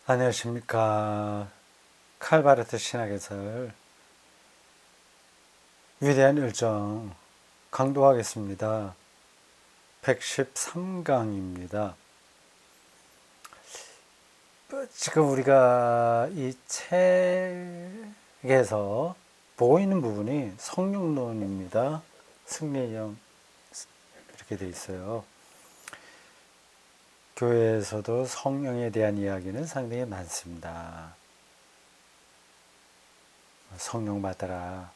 안녕하십니까. 칼바르트 신학에서 위대한 열정 강도하겠습니다. 113강입니다. 지금 우리가 이 책에서 보고 있는 부분이 성령론입니다. 승리형 이렇게 돼 있어요. 교회에서도 성령에 대한 이야기는 상당히 많습니다. 성령 받아라,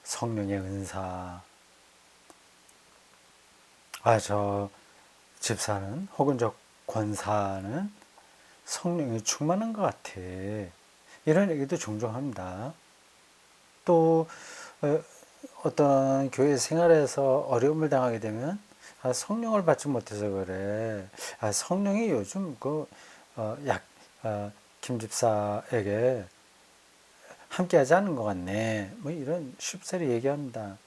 성령의 은사, 저 집사는 혹은 저 권사는 성령이 충만한 것 같아. 이런 얘기도 종종 합니다. 또 어떤 교회 생활에서 어려움을 당하게 되면 성령을 받지 못해서 그래. 성령이 요즘 김 집사에게 함께하지 않은 것 같네. 뭐 이런 쉽사리 얘기합니다.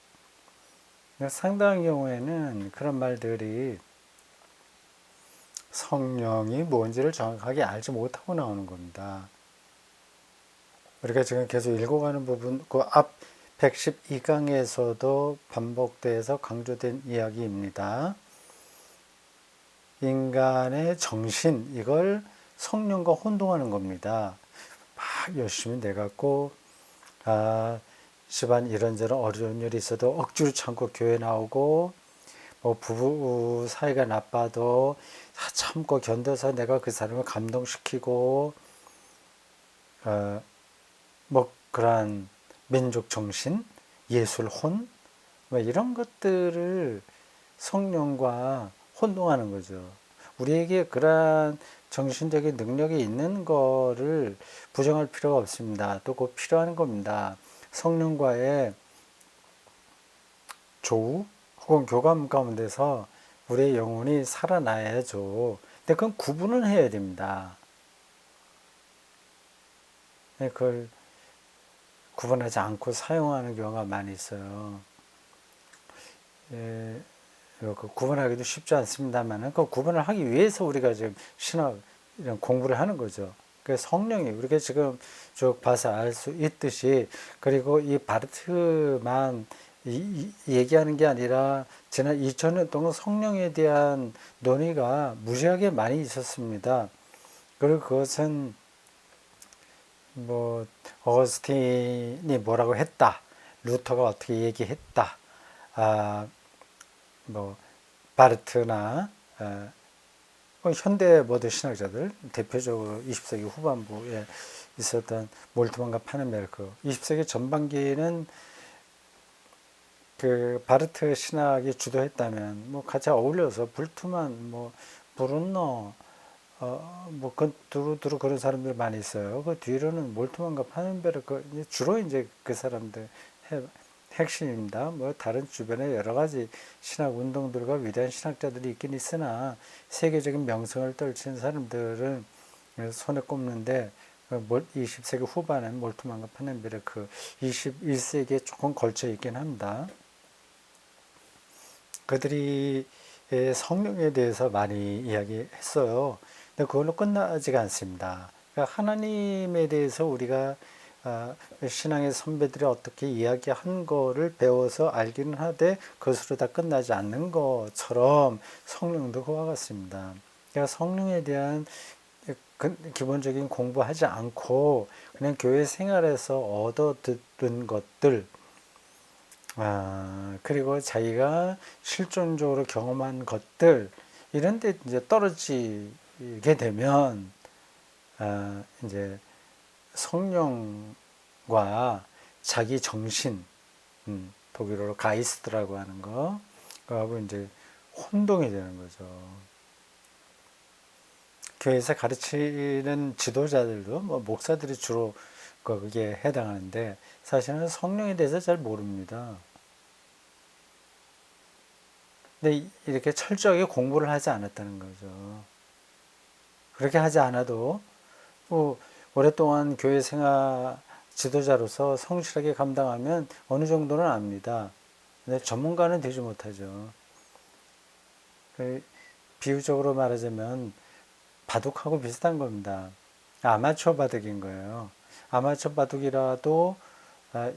상당한 경우에는 그런 말들이 성령이 뭔지를 정확하게 알지 못하고 나오는 겁니다. 우리가 지금 계속 읽어가는 부분, 그 앞 112강에서도 반복돼서 강조된 이야기입니다. 인간의 정신, 이걸 성령과 혼동하는 겁니다. 막 열심히 내갖고, 집안 이런저런 어려운 일이 있어도 억지로 참고 교회 나오고, 부부 사이가 나빠도 참고 견뎌서 내가 그 사람을 감동시키고, 그러한 민족 정신, 예술 혼, 이런 것들을 성령과 혼동하는 거죠. 우리에게 그러한 정신적인 능력이 있는 거를 부정할 필요가 없습니다. 또 곧 필요한 겁니다. 성령과의 조우 혹은 교감 가운데서 우리의 영혼이 살아나야죠. 근데 그건 구분을 해야 됩니다. 그걸 구분하지 않고 사용하는 경우가 많이 있어요. 그 구분하기도 쉽지 않습니다만, 그 구분을 하기 위해서 우리가 지금 신학 이런 공부를 하는 거죠. 그 성령이 우리가 지금 쭉 봐서 알 수 있듯이, 그리고 이 바르트만 얘기하는 게 아니라 지난 2000년 동안 성령에 대한 논의가 무지하게 많이 있었습니다. 그리고 그것은 어거스틴이 뭐라고 했다, 루터가 어떻게 얘기했다, 아, 바르트나 현대 모든 신학자들, 대표적으로 20세기 후반부에 있었던 몰트만과 파넨베르크, 20세기 전반기에는 그 바르트 신학이 주도했다면 같이 어울려서 불트만, 브룬너, 그 두루 그런 사람들 많이 있어요. 그 뒤로는 몰트만과 파넨베르크, 주로 이제 그 사람들 핵심입니다. 다른 주변에 여러 가지 신학 운동들과 위대한 신학자들이 있긴 있으나 세계적인 명성을 떨친 사람들은 손에 꼽는데, 20세기 후반엔 몰트만과 파넨베르크, 21세기에 조금 걸쳐 있긴 합니다. 그들이 성령에 대해서 많이 이야기했어요. 근데 그걸로 끝나지가 않습니다. 그러니까 하나님에 대해서 우리가 신앙의 선배들이 어떻게 이야기한 거를 배워서 알기는 하되 그것으로 다 끝나지 않는 것처럼 성령도 그와 같습니다. 그러니까 성령에 대한 기본적인 공부하지 않고 그냥 교회 생활에서 얻어 듣는 것들, 그리고 자기가 실존적으로 경험한 것들, 이런 데 이제 떨어지게 되면, 이제 성령과 자기 정신, 독일어로 가이스트라고 하는 거, 그하고 이제 혼동이 되는 거죠. 교회에서 가르치는 지도자들도 목사들이 주로 거기에 해당하는데 사실은 성령에 대해서 잘 모릅니다. 근데 이렇게 철저하게 공부를 하지 않았다는 거죠. 그렇게 하지 않아도 오랫동안 교회 생활 지도자로서 성실하게 감당하면 어느 정도는 압니다. 근데 전문가는 되지 못하죠. 비유적으로 말하자면 바둑하고 비슷한 겁니다. 아마추어 바둑인 거예요. 아마추어 바둑이라도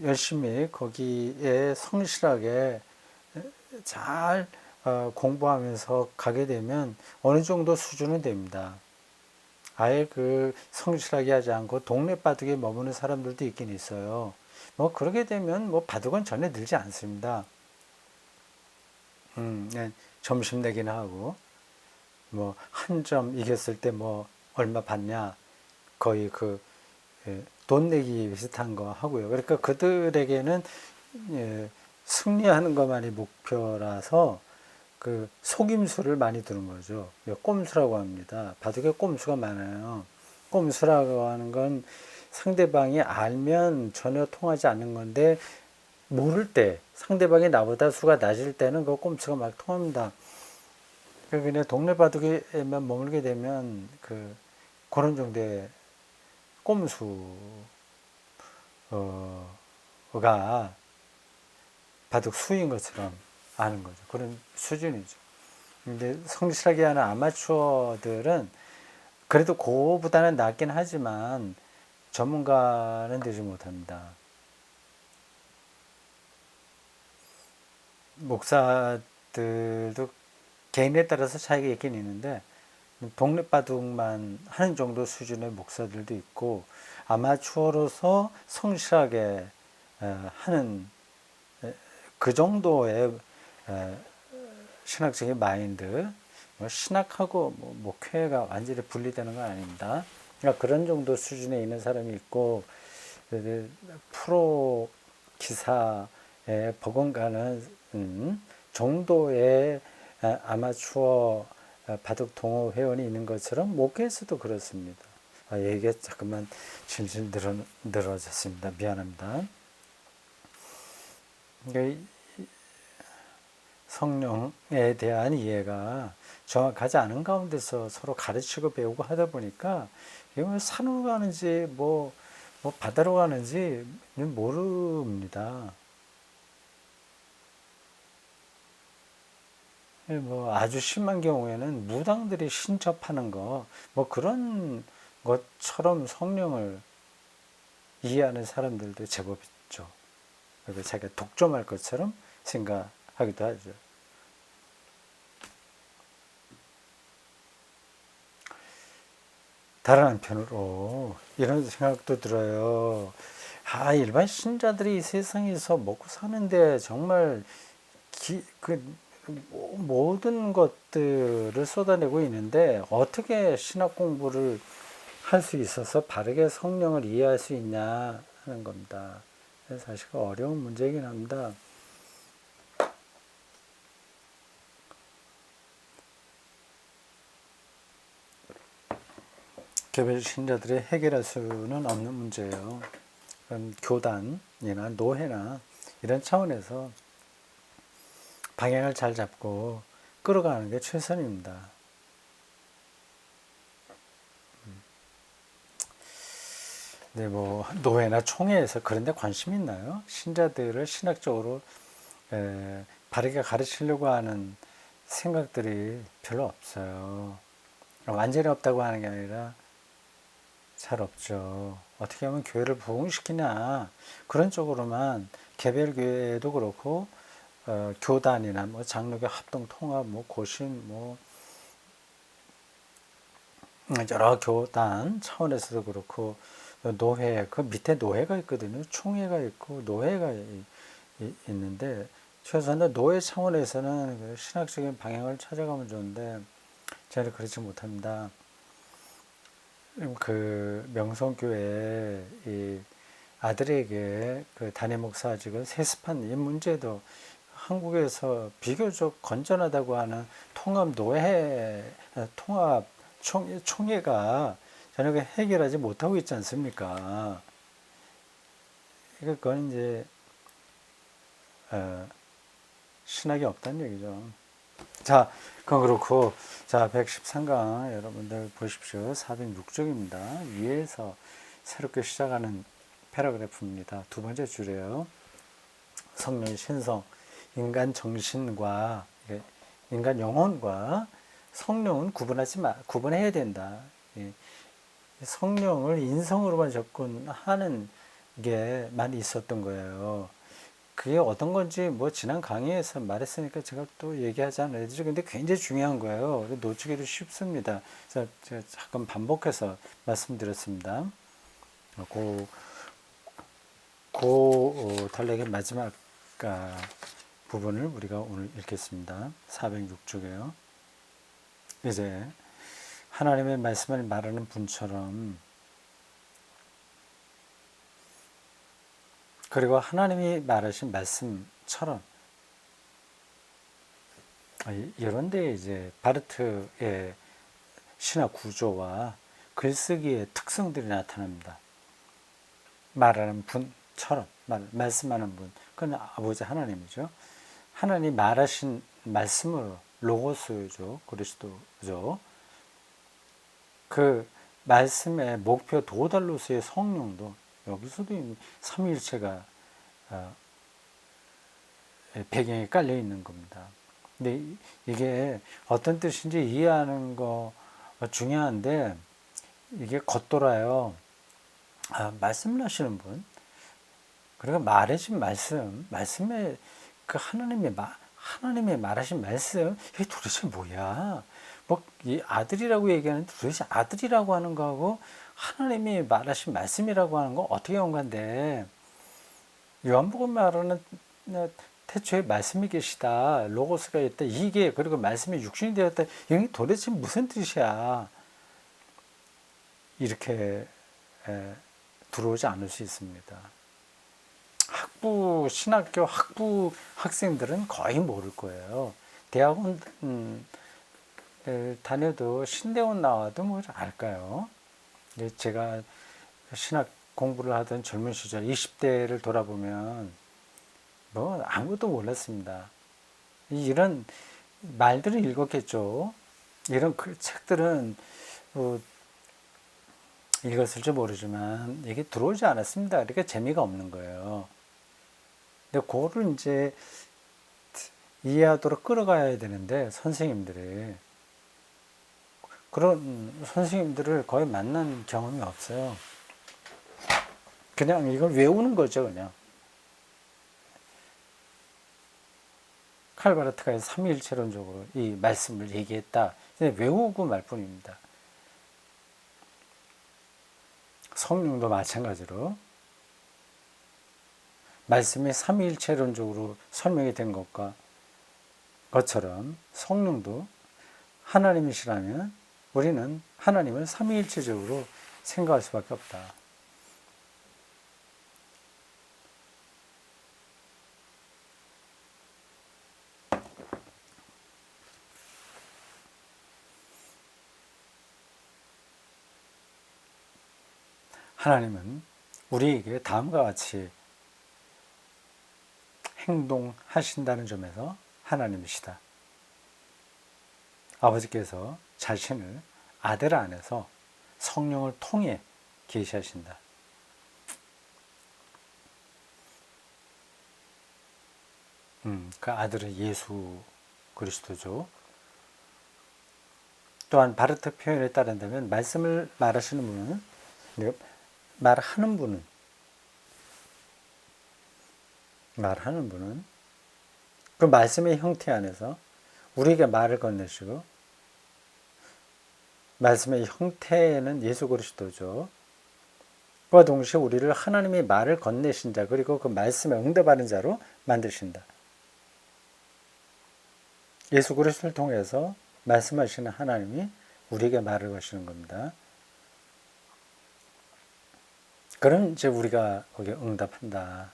열심히 거기에 성실하게 잘 공부하면서 가게 되면 어느 정도 수준은 됩니다. 아예 그 성실하게 하지 않고 동네 바둑에 머무는 사람들도 있긴 있어요. 뭐 그러게 되면 뭐 바둑은 전혀 늘지 않습니다. 네, 점심 내기나 하고 뭐 한 점 이겼을 때 뭐 얼마 받냐 거의 그 돈 내기 비슷한 거 하고요. 그러니까 그들에게는 승리하는 것만이 목표라서 그 속임수를 많이 두는 거죠. 꼼수라고 합니다. 바둑에 꼼수가 많아요. 꼼수라고 하는 건 상대방이 알면 전혀 통하지 않는 건데 모를 때 상대방이 나보다 수가 낮을 때는 그 꼼수가 막 통합니다. 그냥 동네 바둑에만 머물게 되면 그런 정도의 꼼수가 바둑 수인 것처럼 아는 거죠. 그런 수준이죠. 근데 성실하게 하는 아마추어들은 그래도 그거보다는 낫긴 하지만 전문가는 되지 못합니다. 목사들도 개인에 따라서 차이가 있긴 있는데 동네 바둑만 하는 정도 수준의 목사들도 있고 아마추어로서 성실하게 하는 그 정도의 신학적인 마인드, 신학하고 목회가 완전히 분리되는 건 아닙니다. 그러니까 그런 정도 수준에 있는 사람이 있고 프로 기사에 버금가는 정도의 아마추어 바둑 동호 회원이 있는 것처럼 목회에서도 그렇습니다. 얘기가 잠깐만 질질 늘어졌습니다. 미안합니다. 그러니까 성령에 대한 이해가 정확하지 않은 가운데서 서로 가르치고 배우고 하다 보니까 이게 뭐 산으로 가는지 뭐 바다로 가는지 모릅니다. 뭐 아주 심한 경우에는 무당들이 신접하는 거 뭐 그런 것처럼 성령을 이해하는 사람들도 제법 있죠. 그리고 자기가 독점할 것처럼 생각하기도 하죠. 다른 한편으로 이런 생각도 들어요. 일반 신자들이 이 세상에서 먹고 사는데 정말 모든 것들을 쏟아내고 있는데 어떻게 신학 공부를 할 수 있어서 바르게 성령을 이해할 수 있냐 하는 겁니다. 사실 어려운 문제이긴 합니다. 개별 신자들이 해결할 수는 없는 문제예요. 교단이나 노회나 이런 차원에서 방향을 잘 잡고 끌어가는 게 최선입니다. 네, 뭐 노회나 총회에서 그런 데 관심 있나요? 신자들을 신학적으로 바르게 가르치려고 하는 생각들이 별로 없어요. 완전히 없다고 하는 게 아니라 잘 없죠. 어떻게 하면 교회를 부흥시키냐 그런 쪽으로만 개별 교회도 그렇고 교단이나 뭐 장로교 합동 통합 뭐 고신 뭐 여러 교단 차원에서도 그렇고 노회 그 밑에 노회가 있거든요. 총회가 있고 노회가 있는데 최소한 노회 차원에서는 그 신학적인 방향을 찾아가면 좋은데 저는 그렇지 못합니다. 그 명성교회 이 아들에게 그 담임 목사직을 세습한 이 문제도 한국에서 비교적 건전하다고 하는 통합 총회가 저녁에 해결하지 못하고 있지 않습니까? 그건 이제 신학이 없다는 얘기죠. 자, 그건 그렇고 자 113강 여러분들 보십시오. 406쪽입니다. 위에서 새롭게 시작하는 패러그래프입니다. 두 번째 줄이에요. 성령의 신성, 인간 정신과 인간 영혼과 성령은 구분해야 된다. 예. 성령을 인성으로만 접근하는 게 많이 있었던 거예요. 그게 어떤 건지 뭐 지난 강의에서 말했으니까 제가 또 얘기하지 않아야 되죠. 근데 굉장히 중요한 거예요. 놓치기도 쉽습니다. 그래서 제가 잠깐 반복해서 말씀드렸습니다. 단락의 마지막 부분을 우리가 오늘 읽겠습니다. 406쪽에요. 이제 하나님의 말씀을 말하는 분처럼, 그리고 하나님이 말하신 말씀처럼, 이런데 이제 바르트의 신학 구조와 글쓰기의 특성들이 나타납니다. 말하는 분처럼, 말씀하는 분, 그건 아버지 하나님이죠. 하나님 말하신 말씀으로, 로고스죠, 그리스도죠. 그 말씀의 목표 도달로서의 성령도 여기서도 삼위일체가 배경에 깔려 있는 겁니다. 근데 이게 어떤 뜻인지 이해하는 거 중요한데, 이게 겉돌아요. 말씀을 하시는 분, 그리고 말해진 말씀에 그 하나님의 말하신 말씀, 이게 도대체 뭐야? 뭐, 이 아들이라고 얘기하는데 도대체 아들이라고 하는 거하고 하나님이 말하신 말씀이라고 하는 거 어떻게 연관돼? 요한복음 말하는 태초에 말씀이 계시다, 로고스가 있다, 이게, 그리고 말씀이 육신이 되었다, 이게 도대체 무슨 뜻이야? 이렇게 들어오지 않을 수 있습니다. 신학교 학부 학생들은 거의 모를 거예요. 대학원 다녀도 신대원 나와도 뭐 알까요? 제가 신학 공부를 하던 젊은 시절 20대를 돌아보면 뭐 아무것도 몰랐습니다. 이런 말들을 읽었겠죠. 이런 그 책들은 뭐 읽었을 줄 모르지만 이게 들어오지 않았습니다. 그러니까 재미가 없는 거예요. 근데 그거를 이제 이해하도록 끌어가야 되는데, 선생님들이 그런 선생님들을 거의 만난 경험이 없어요. 그냥 이걸 외우는 거죠. 그냥 칼바르트가 삼위일체론적으로 이 말씀을 얘기했다, 외우고 말 뿐입니다. 성령도 마찬가지로 말씀이 삼위일체론적으로 설명이 된 것처럼 성령도 하나님이시라면 우리는 하나님을 삼위일체적으로 생각할 수밖에 없다. 하나님은 우리에게 다음과 같이 행동하신다는 점에서 하나님이시다. 아버지께서 자신을 아들 안에서 성령을 통해 계시하신다. 그 아들은 예수 그리스도죠. 또한 바르트 표현에 따른다면 말씀을 말하시는 분은, 말하는 분은 그 말씀의 형태 안에서 우리에게 말을 건네시고, 말씀의 형태는 예수 그리스도죠. 그와 동시에 우리를 하나님의 말을 건네신 자, 그리고 그 말씀에 응답하는 자로 만드신다. 예수 그리스도를 통해서 말씀하시는 하나님이 우리에게 말을 거시는 겁니다. 그럼 이제 우리가 거기에 응답한다.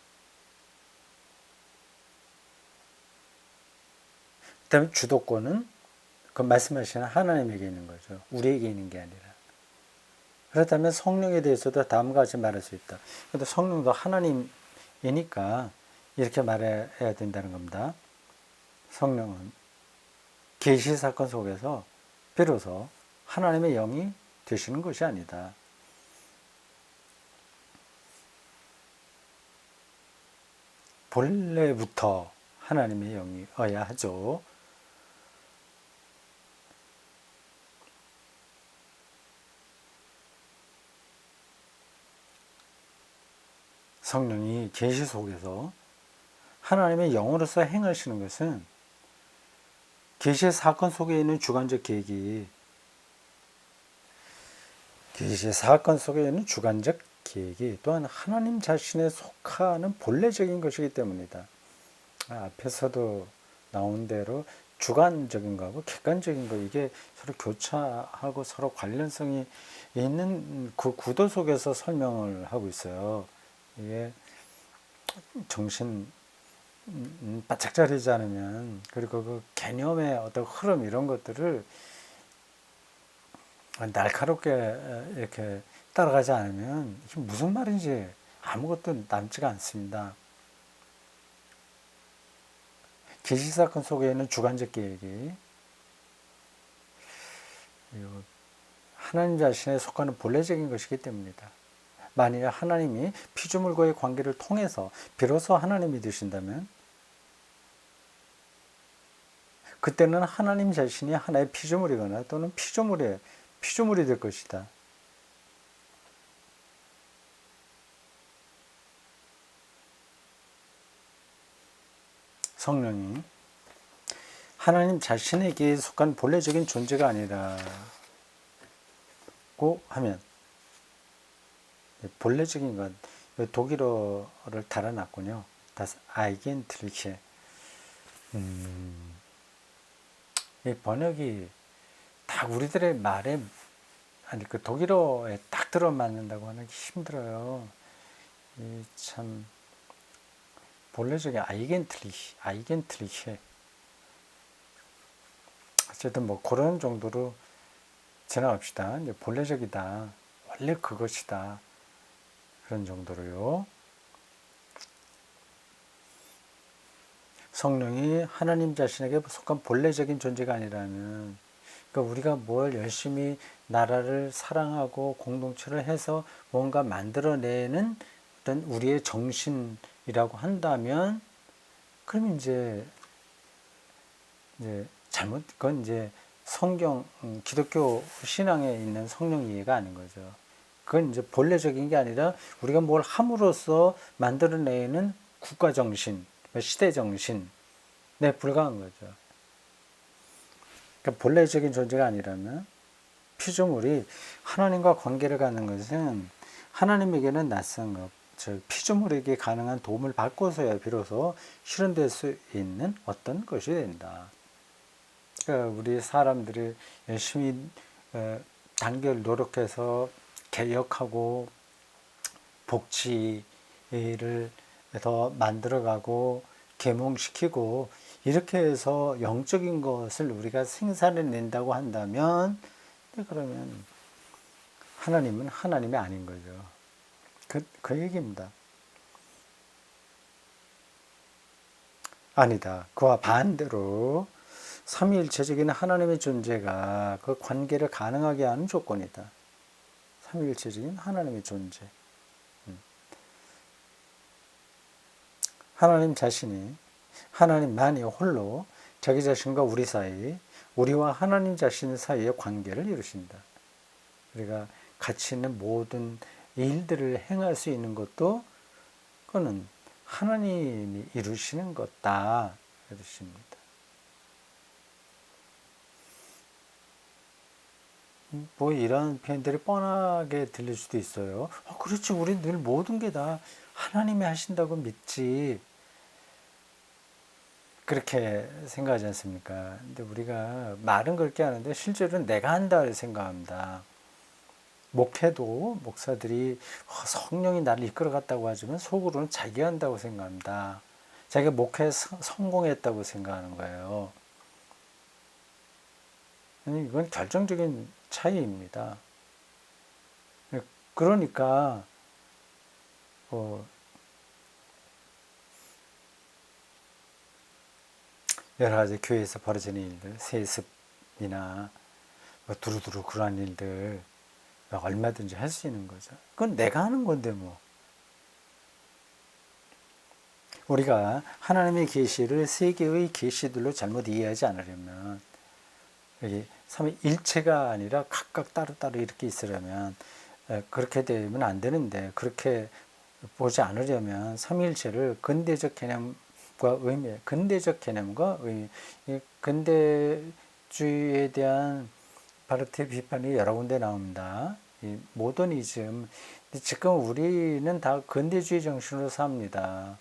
그 다음에 주도권은 그 말씀하시는 하나님에게 있는 거죠. 우리에게 있는 게 아니라. 그렇다면 성령에 대해서도 다음과 같이 말할 수 있다. 근데 성령도 하나님이니까 이렇게 말해야 된다는 겁니다. 성령은 계시 사건 속에서 비로소 하나님의 영이 되시는 것이 아니다. 본래부터 하나님의 영이어야 하죠. 성령이 계시 속에서 하나님의 영으로서 행하시는 것은 계시의 사건 속에 있는 주관적 계획이 또한 하나님 자신에 속하는 본래적인 것이기 때문이다. 앞에서도 나온 대로 주관적인 거하고 객관적인 거, 이게 서로 교차하고 서로 관련성이 있는 그 구도 속에서 설명을 하고 있어요. 이게 정신 바짝 차리지 않으면, 그리고 그 개념의 어떤 흐름 이런 것들을 날카롭게 이렇게 따라가지 않으면 이게 무슨 말인지 아무것도 남지가 않습니다. 계시사건 속에 있는 주관적 계획이 하나님 자신에 속하는 본래적인 것이기 때문이다. 만일 하나님이 피조물과의 관계를 통해서 비로소 하나님이 되신다면 그때는 하나님 자신이 하나의 피조물이거나 또는 피조물이 될 것이다. 성령이 하나님 자신에게 속한 본래적인 존재가 아니라고 하면, 본래적인 것, 독일어를 달아놨군요. Das Eigentliche. 이 번역이 딱 우리들의 말에, 아니 그 독일어에 딱 들어맞는다고 하는 게 힘들어요. 이 참 본래적인 Eigentliche. 어쨌든 뭐 그런 정도로 지나갑시다. 이제 본래적이다, 원래 그것이다, 그런 정도로요. 성령이 하나님 자신에게 속한 본래적인 존재가 아니라면, 그러니까 우리가 뭘 열심히 나라를 사랑하고 공동체를 해서 뭔가 만들어내는 어떤 우리의 정신이라고 한다면, 그럼 이제 잘못, 그건 이제 성경, 기독교 신앙에 있는 성령 이해가 아닌 거죠. 그건 이제 본래적인 게 아니라 우리가 뭘 함으로써 만들어내는 국가 정신, 시대 정신에 불과한 거죠. 그러니까 본래적인 존재가 아니라면 피조물이 하나님과 관계를 갖는 것은 하나님에게는 낯선 것, 즉 피조물에게 가능한 도움을 받고서야 비로소 실현될 수 있는 어떤 것이 된다. 그러니까 우리 사람들이 열심히 단결 노력해서 개혁하고 복지를 더 만들어가고 계몽시키고 이렇게 해서 영적인 것을 우리가 생산해낸다고 한다면, 그러면 하나님은 하나님이 아닌 거죠. 그 얘기입니다. 아니다. 그와 반대로 삼위일체적인 하나님의 존재가 그 관계를 가능하게 하는 조건이다. 삼위일체적인 하나님의 존재. 하나님 자신이, 하나님만이 홀로 자기 자신과 우리 사이, 우리와 하나님 자신 사이의 관계를 이루신다. 우리가 가치 있는 모든 일들을 행할 수 있는 것도 그거는 하나님이 이루시는 것다. 이러십니다. 뭐 이런 표현들이 뻔하게 들릴 수도 있어요. 그렇지, 우리 늘 모든 게 다 하나님이 하신다고 믿지, 그렇게 생각하지 않습니까? 근데 우리가 말은 그렇게 하는데 실제로는 내가 한다 생각합니다. 목회도 목사들이 성령이 나를 이끌어갔다고 하지만 속으로는 자기가 한다고 생각합니다. 자기가 목회에 성공했다고 생각하는 거예요. 이건 결정적인 차이입니다. 그러니까 여러 가지 교회에서 벌어지는 일들, 세습이나 두루두루 그러한 일들 얼마든지 할 수 있는 거죠. 그건 내가 하는 건데 뭐. 우리가 하나님의 계시를 세 개의 계시들로 잘못 이해하지 않으려면, 여기 삼위일체가 아니라 각각 따로따로 이렇게 있으려면, 그렇게 되면 안 되는데, 그렇게 보지 않으려면 삼위일체를 근대적 개념과 의미, 이 근대주의에 대한 바르트의 비판이 여러 군데 나옵니다. 이 모더니즘, 지금 우리는 다 근대주의 정신으로 삽니다.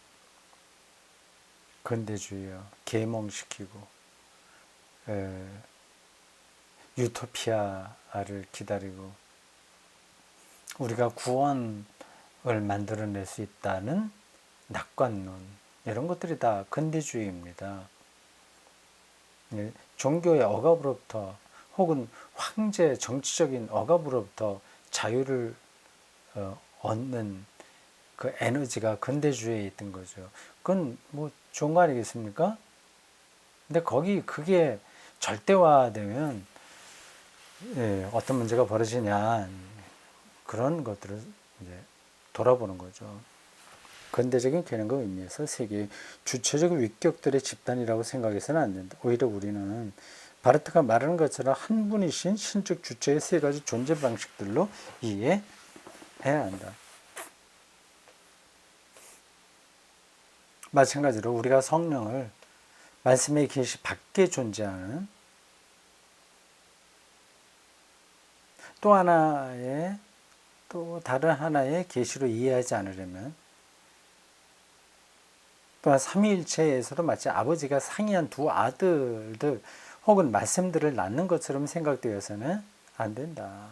근대주의요. 계몽시키고 유토피아를 기다리고 우리가 구원을 만들어낼 수 있다는 낙관론, 이런 것들이 다 근대주의입니다. 종교의 억압으로부터 혹은 황제 정치적인 억압으로부터 자유를 얻는 그 에너지가 근대주의에 있던 거죠. 그건 뭐 좋은 거 아니겠습니까? 근데 그게 절대화되면 어떤 문제가 벌어지냐, 그런 것들을 이제 돌아보는 거죠. 근대적인 개념과 의미에서 세계의 주체적 위격들의 집단이라고 생각해서는 안 된다. 오히려 우리는 바르트가 말하는 것처럼 한 분이신 신적 주체의 세 가지 존재 방식들로 이해해야 한다. 마찬가지로 우리가 성령을 말씀의 계시 밖에 존재하는 또 다른 하나의 계시로 이해하지 않으려면, 또한 삼위일체에서도 마치 아버지가 상이한 두 아들들 혹은 말씀들을 낳는 것처럼 생각되어서는 안 된다.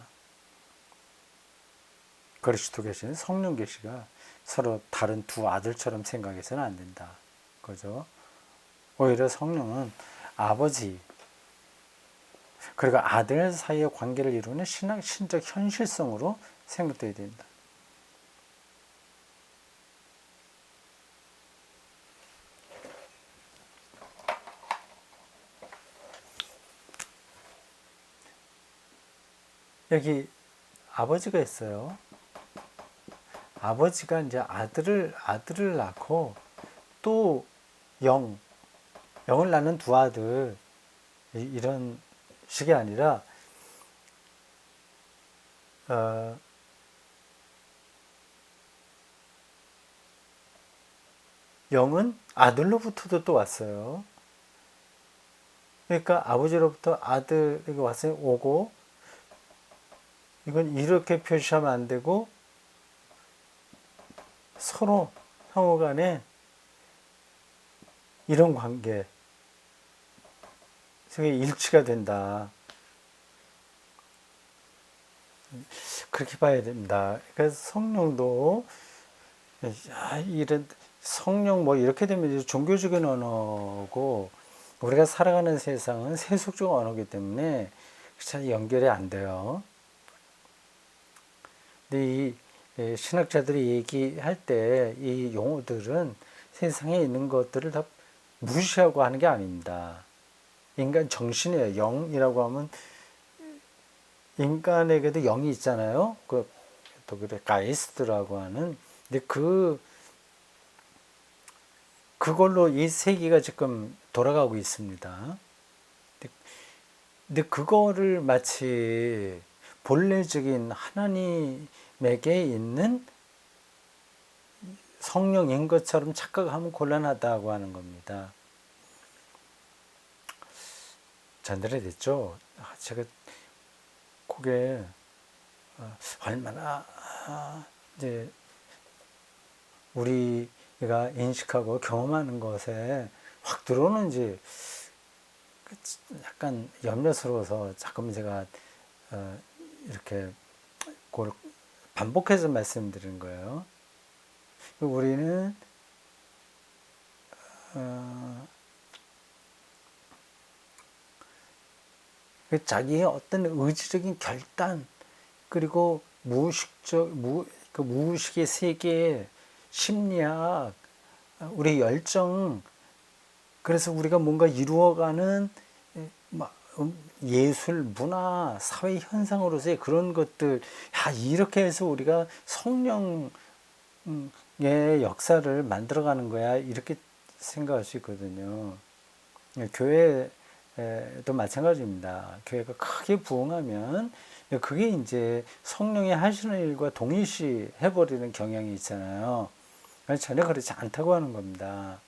그리스도 계시는 성령 계시가 서로 다른 두 아들처럼 생각해서는 안 된다. 그죠? 오히려 성령은 아버지 그리고 아들 사이의 관계를 이루는 신적 현실성으로 생각되어야 된다. 여기 아버지가 있어요. 아버지가 이제 아들을 낳고 또 영을 낳는 두 아들, 이런 식이 아니라 영은 아들로부터도 또 왔어요. 그러니까 아버지로부터 아들에게 왔어요. 오고, 이건 이렇게 표시하면 안 되고 서로 상호 간에 이런 관계 속에 일치가 된다. 그렇게 봐야 됩니다. 그래서 성령도 이런 성령 이렇게 되면 이제 종교적인 언어고 우리가 살아가는 세상은 세속적 언어이기 때문에 잘 연결이 안 돼요. 근데 이 신학자들이 얘기할 때 이 용어들은 세상에 있는 것들을 다 무시하고 하는 게 아닙니다. 인간 정신이에요. 영이라고 하면 인간에게도 영이 있잖아요. 또 그래 가이스트라고 하는. 근데 그걸로 이 세계가 지금 돌아가고 있습니다. 근데 그거를 마치 본래적인 하나님에게 있는 성령인 것처럼 착각하면 곤란하다고 하는 겁니다. 전달이 됐죠? 제가 그게 얼마나 이제 우리가 인식하고 경험하는 것에 확 들어오는지 약간 염려스러워서 자꾸만 제가 이렇게 그걸 반복해서 말씀드리는 거예요. 우리는 자기의 어떤 의지적인 결단, 그리고 무의식의 세계, 심리학, 우리 열정, 그래서 우리가 뭔가 이루어가는 예술, 문화, 사회 현상으로서의 그런 것들, 이렇게 해서 우리가 성령의 역사를 만들어가는 거야, 이렇게 생각할 수 있거든요. 교회도 마찬가지입니다. 교회가 크게 부흥하면 그게 이제 성령이 하시는 일과 동일시 해버리는 경향이 있잖아요. 전혀 그렇지 않다고 하는 겁니다.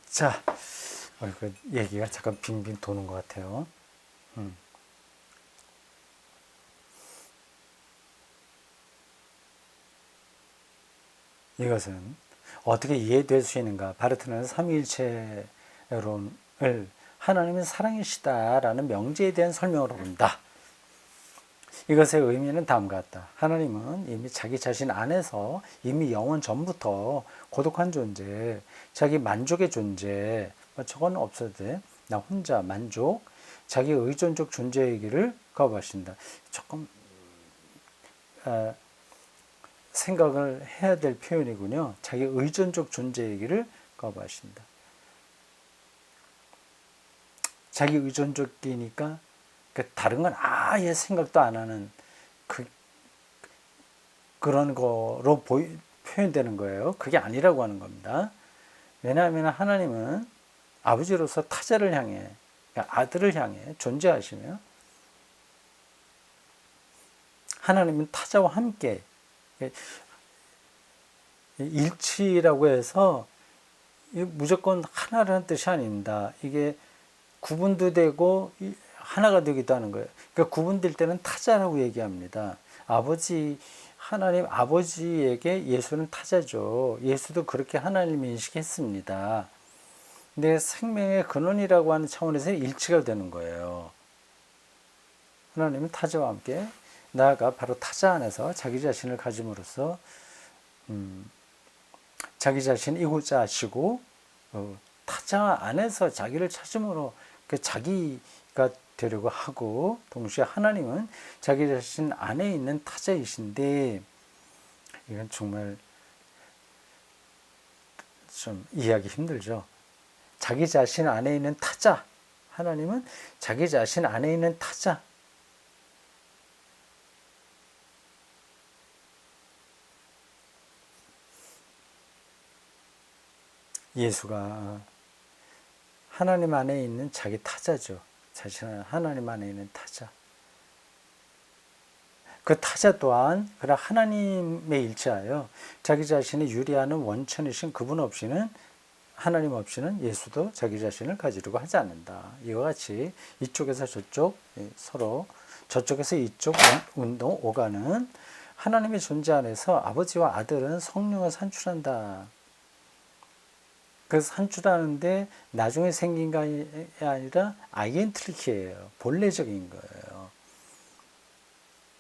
자, 그 얘기가 잠깐 빙빙 도는 것 같아요. 음. 이것은 어떻게 이해될 수 있는가? 바르트는 삼위일체론을 하나님은 사랑이시다라는 명제에 대한 설명으로 본다. 이것의 의미는 다음과 같다. 하나님은 이미 자기 자신 안에서 이미 영원 전부터 고독한 존재, 자기 만족의 존재, 저건 없어도 돼. 나 혼자 만족, 자기 의존적 존재이기를 거부하신다. 조금 생각을 해야 될 표현이군요. 자기 의존적 존재이기를 거부하신다. 자기 의존적이니까 다른 건 아예 생각도 안 하는 그런 거로 표현되는 거예요. 그게 아니라고 하는 겁니다. 왜냐하면 하나님은 아버지로서 타자를 향해, 그러니까 아들을 향해 존재하시며, 하나님은 타자와 함께 일치라고 해서 무조건 하나라는 뜻이 아닙니다. 이게 구분도 되고 하나가 되기도 하는 거예요. 그러니까 구분될 때는 타자라고 얘기합니다. 하나님 아버지에게 예수는 타자죠. 예수도 그렇게 하나님을 인식했습니다. 근데 생명의 근원이라고 하는 차원에서 일치가 되는 거예요. 하나님은 타자와 함께 나아가 바로 타자 안에서 자기 자신을 가짐으로써 자기 자신이고자 하시고 타자 안에서 자기를 찾음으로 자기가 되려고 하고, 동시에 하나님은 자기 자신 안에 있는 타자이신데, 이건 정말 좀 이해하기 힘들죠. 자기 자신 안에 있는 타자, 하나님은 자기 자신 안에 있는 타자, 예수가 하나님 안에 있는 자기 타자죠. 자신은 하나님 안에 있는 타자. 그 타자 또한 그러나 하나님에 일치하여 자기 자신이 유리하는 원천이신 그분 없이는, 하나님 없이는 예수도 자기 자신을 가지려고 하지 않는다. 이와 같이 이쪽에서 저쪽 서로 저쪽에서 이쪽 운동 오가는 하나님의 존재 안에서 아버지와 아들은 성령을 산출한다. 그래서 산출하는데 나중에 생긴 게 아니라 아이엔트리키예요. 본래적인 거예요.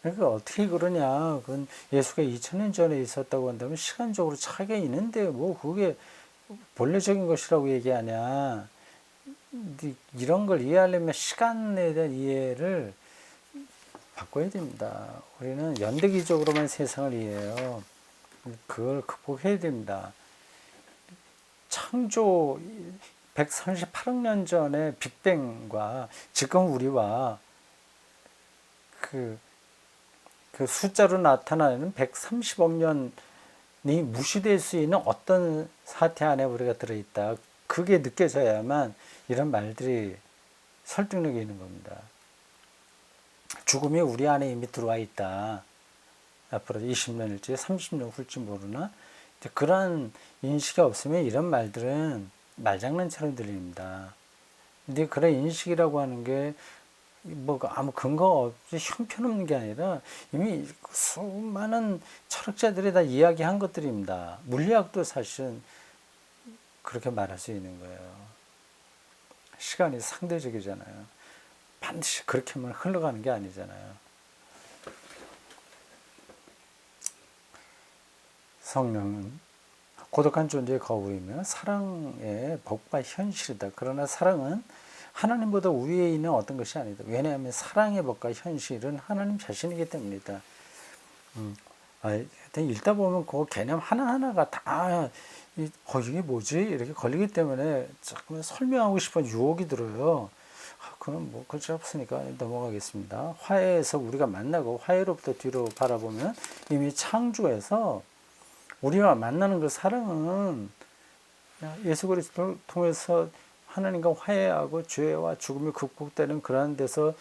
그러니까 어떻게 그러냐. 그건 예수가 2000년 전에 있었다고 한다면 시간적으로 차이가 있는데 뭐 그게 본래적인 것이라고 얘기하냐. 이런 걸 이해하려면 시간에 대한 이해를 바꿔야 됩니다. 우리는 연대기적으로만 세상을 이해해요. 그걸 극복해야 됩니다. 창조 138억 년 전에 빅뱅과 지금 우리와 그 숫자로 나타나는 130억 년이 무시될 수 있는 어떤 사태 안에 우리가 들어있다. 그게 느껴져야만 이런 말들이 설득력이 있는 겁니다. 죽음이 우리 안에 이미 들어와 있다. 앞으로 20년일지 30년 후일지 모르나 그러한 인식이 없으면 이런 말들은 말장난처럼 들립니다. 근데 그런 인식이라고 하는 게 뭐 아무 근거 없이 형편없는 게 아니라 이미 수많은 철학자들이 다 이야기한 것들입니다. 물리학도 사실은 그렇게 말할 수 있는 거예요. 시간이 상대적이잖아요. 반드시 그렇게만 흘러가는 게 아니잖아요. 성령은 고독한 존재의 거울이며 사랑의 법과 현실이다. 그러나 사랑은 하나님보다 위에 있는 어떤 것이 아니다. 왜냐하면 사랑의 법과 현실은 하나님 자신이기 때문이다. 읽다 보면 그 개념 하나하나가 다 이게 뭐지? 이렇게 걸리기 때문에 자꾸 설명하고 싶은 유혹이 들어요. 그럼 뭐 그렇지 없으니까 넘어가겠습니다. 화해에서 우리가 만나고 화해로부터 뒤로 바라보면 이미 창조에서 우리와 만나는 그 사랑은 예수 그리스도를 통해서 하나님과 화해하고 죄와 죽음이 극복되는 그런 데서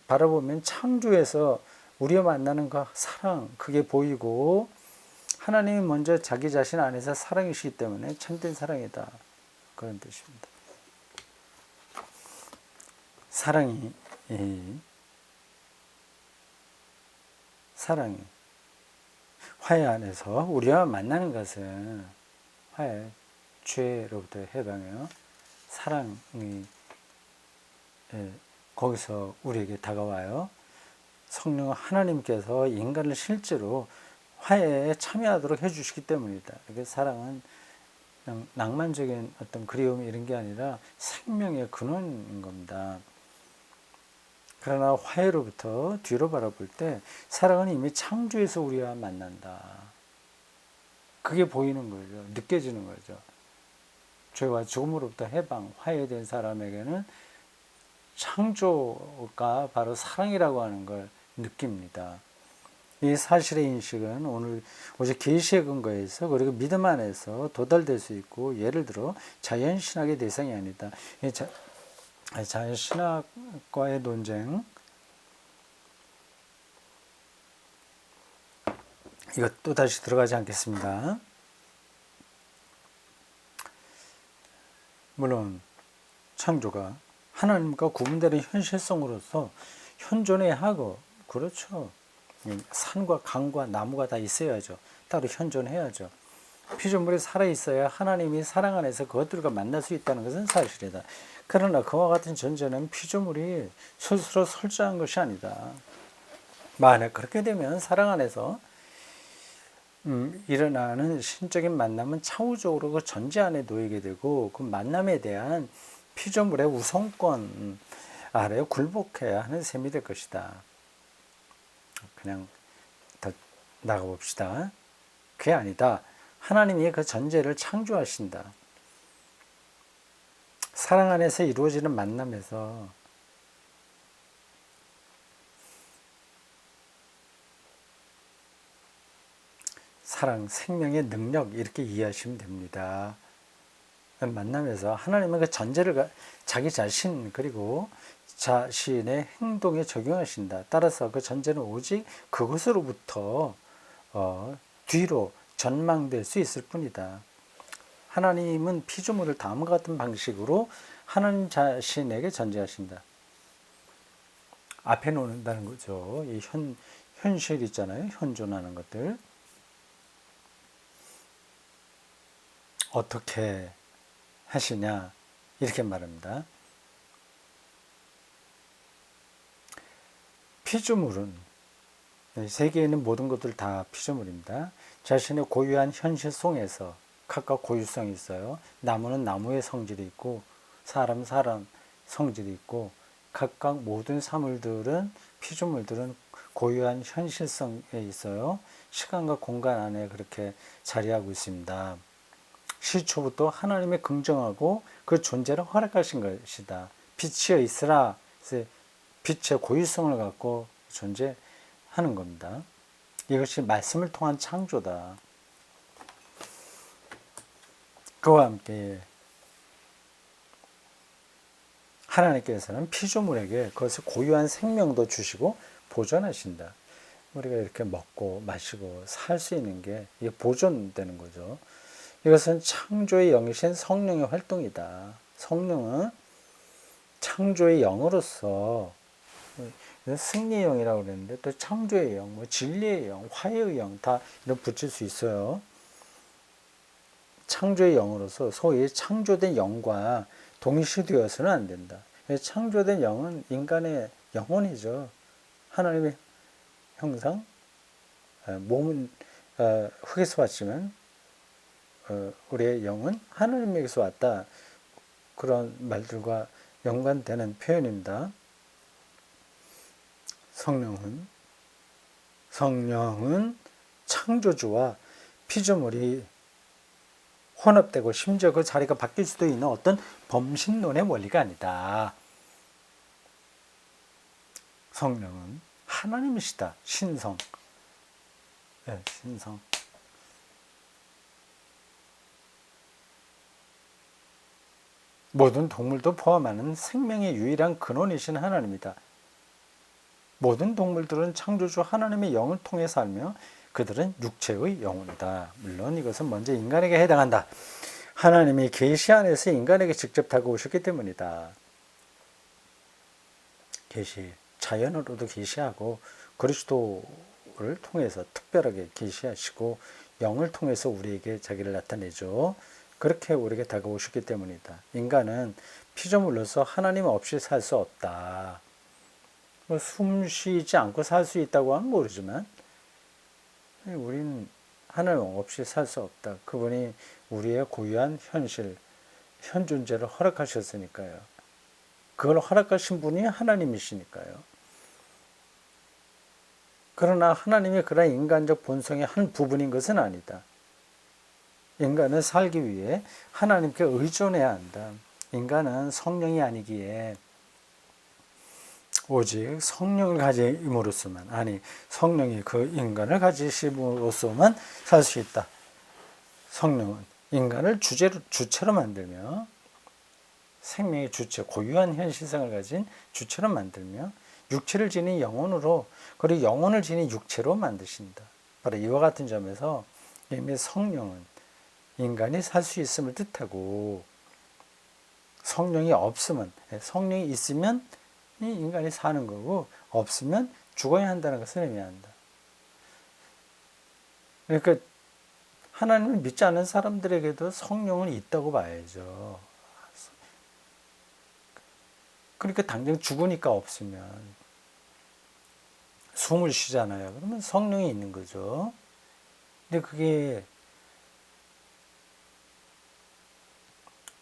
바라보면 창조에서 우리가 만나는 그 사랑, 그게 보이고 하나님이 먼저 자기 자신 안에서 사랑이시기 때문에 참된 사랑이다. 그런 뜻입니다. 사랑이 화해 안에서 우리와 만나는 것은 화해, 죄로부터 해방해요. 사랑이 거기서 우리에게 다가와요. 성령 하나님께서 인간을 실제로 화해에 참여하도록 해주시기 때문이다. 이게 사랑은 그냥 낭만적인 어떤 그리움 이런 게 아니라 생명의 근원인 겁니다. 그러나 화해로부터 뒤로 바라볼 때 사랑은 이미 창조에서 우리와 만난다. 그게 보이는 거죠. 느껴지는 거죠. 죄와 죽음으로부터 해방, 화해된 사람에게는 창조가 바로 사랑이라고 하는 걸 느낍니다. 이 사실의 인식은 오늘 오직 계시의 근거에서 그리고 믿음 안에서 도달될 수 있고, 예를 들어 자연신학의 대상이 아니다. 자연신학과의 논쟁, 이것 또 다시 들어가지 않겠습니다. 물론 창조가 하나님과 구분되는 현실성으로서 현존해야 하고, 그렇죠. 산과 강과 나무가 다 있어야죠. 따로 현존해야죠. 피조물이 살아있어야 하나님이 사랑 안에서 그것들과 만날 수 있다는 것은 사실이다. 그러나 그와 같은 전제는 피조물이 스스로 설정한 것이 아니다. 만약 그렇게 되면 사랑 안에서 일어나는 신적인 만남은 차후적으로 그 전제 안에 놓이게 되고, 그 만남에 대한 피조물의 우선권 아래 굴복해야 하는 셈이 될 것이다. 그냥 더 나가봅시다. 그게 아니다. 하나님이 그 전제를 창조하신다. 사랑 안에서 이루어지는 만남에서 사랑, 생명의 능력, 이렇게 이해하시면 됩니다. 만남에서 하나님은 그 전제를 자기 자신 그리고 자신의 행동에 적용하신다. 따라서 그 전제는 오직 그것으로부터 뒤로 전망될 수 있을 뿐이다. 하나님은 피조물을 다음과 같은 방식으로 하나님 자신에게 전제하신다. 앞에 놓는다는 거죠. 이 현실 있잖아요. 현존하는 것들. 어떻게 하시냐, 이렇게 말합니다. 피조물은, 세계에 있는 모든 것들 다 피조물입니다. 자신의 고유한 현실성에서 각각 고유성이 있어요. 나무는 나무의 성질이 있고, 사람 성질이 있고, 각각 모든 사물들은, 피조물들은 고유한 현실성에 있어요. 시간과 공간 안에 그렇게 자리하고 있습니다. 시초부터 하나님의 긍정하고 그 존재를 허락하신 것이다. 빛이여 있으라. 빛의 고유성을 갖고 존재하는 겁니다. 이것이 말씀을 통한 창조다. 그와 함께 하나님께서는 피조물에게 그것을 고유한 생명도 주시고 보존하신다. 우리가 이렇게 먹고 마시고 살 수 있는 게 이게 보존되는 거죠. 이것은 창조의 영이신 성령의 활동이다. 성령은 창조의 영으로서, 승리의 영이라고 그랬는데 또 창조의 영, 진리의 영, 화해의 영 다 이런 붙일 수 있어요. 창조의 영으로서 소위 창조된 영과 동시되어서는 안 된다. 창조된 영은 인간의 영혼이죠. 하나님의 형상, 몸은 흙에서 왔지만 우리의 영은 하나님에게서 왔다. 그런 말들과 연관되는 표현입니다. 성령은 창조주와 피조물이 혼합되고 심지어 그 자리가 바뀔 수도 있는 어떤 범신론의 원리가 아니다. 성령은 하나님이시다. 신성. 네, 신성. 모든 동물도 포함하는 생명의 유일한 근원이신 하나님이다. 모든 동물들은 창조주 하나님의 영을 통해 살며 그들은 육체의 영혼이다. 물론 이것은 먼저 인간에게 해당한다. 하나님이 계시 안에서 인간에게 직접 다가오셨기 때문이다. 계시, 자연으로도 계시하고 그리스도를 통해서 특별하게 계시하시고 영을 통해서 우리에게 자기를 나타내죠. 그렇게 우리에게 다가오셨기 때문이다. 인간은 피조물로서 하나님 없이 살 수 없다. 숨 쉬지 않고 살 수 있다고 하면 모르지만 우리는 하나님 없이 살 수 없다. 그분이 우리의 고유한 현실, 현 존재를 허락하셨으니까요. 그걸 허락하신 분이 하나님이시니까요. 그러나 하나님이 그런 인간적 본성의 한 부분인 것은 아니다. 인간은 살기 위해 하나님께 의존해야 한다. 인간은 성령이 아니기에 오직 성령을 가짐으로써만, 아니 성령이 그 인간을 가지심으로써만 살 수 있다. 성령은 인간을 주체로 만들며 생명의 주체, 고유한 현실성을 가진 주체로 만들며 육체를 지닌 영혼으로, 그리고 영혼을 지닌 육체로 만드신다. 바로 이와 같은 점에서 이미 성령은 인간이 살 수 있음을 뜻하고, 성령이 없으면, 성령이 있으면 인간이 사는 거고 없으면 죽어야 한다는 것을 의미한다. 그러니까 하나님을 믿지 않는 사람들에게도 성령은 있다고 봐야죠. 그러니까 당장 죽으니까 없으면 숨을 쉬잖아요. 그러면 성령이 있는 거죠. 근데 그게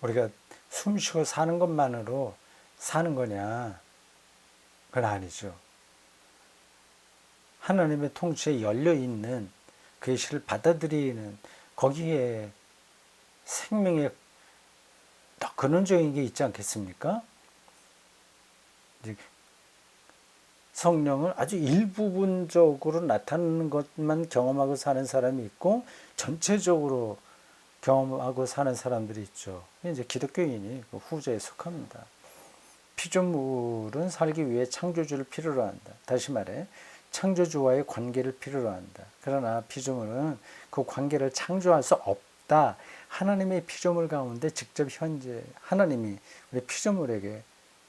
우리가 숨 쉬고 사는 것만으로 사는 거냐? 그건 아니죠. 하나님의 통치에 열려있는 계시를 받아들이는 거기에 생명의 더 근원적인 게 있지 않겠습니까? 성령을 아주 일부분적으로 나타나는 것만 경험하고 사는 사람이 있고 전체적으로 경험하고 사는 사람들이 있죠. 이제 기독교인이 그 후자에 속합니다. 피조물은 살기 위해 창조주를 필요로 한다. 다시 말해 창조주와의 관계를 필요로 한다. 그러나 피조물은 그 관계를 창조할 수 없다. 하나님의 피조물 가운데 직접 하나님이 우리 피조물에게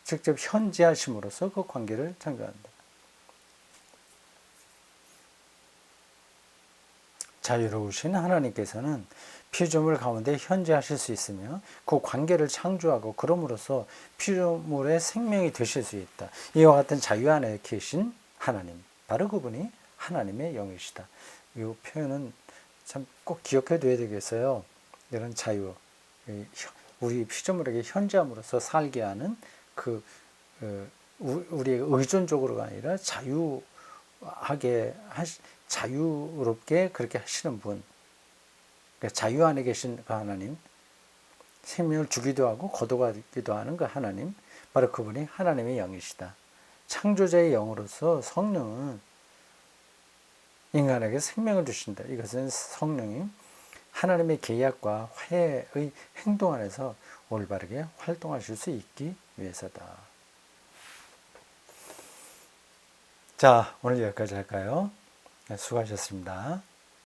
직접 현재하심으로써 그 관계를 창조한다. 자유로우신 하나님께서는 피조물 가운데 현재하실 수 있으며 그 관계를 창조하고 그럼으로써 피조물의 생명이 되실 수 있다. 이와 같은 자유 안에 계신 하나님, 바로 그분이 하나님의 영이시다. 이 표현은 참 꼭 기억해 둬야 되겠어요. 이런 자유, 우리 피조물에게 현재함으로써 살게 하는 우리의 의존적으로가 아니라 자유롭게 그렇게 하시는 분, 그러니까 자유 안에 계신 그 하나님, 생명을 주기도 하고 거둬가기도 하는 그 하나님, 바로 그분이 하나님의 영이시다. 창조자의 영으로서 성령은 인간에게 생명을 주신다. 이것은 성령이 하나님의 계약과 화해의 행동 안에서 올바르게 활동하실 수 있기 위해서다. 자, 오늘 여기까지 할까요? 수고하셨습니다.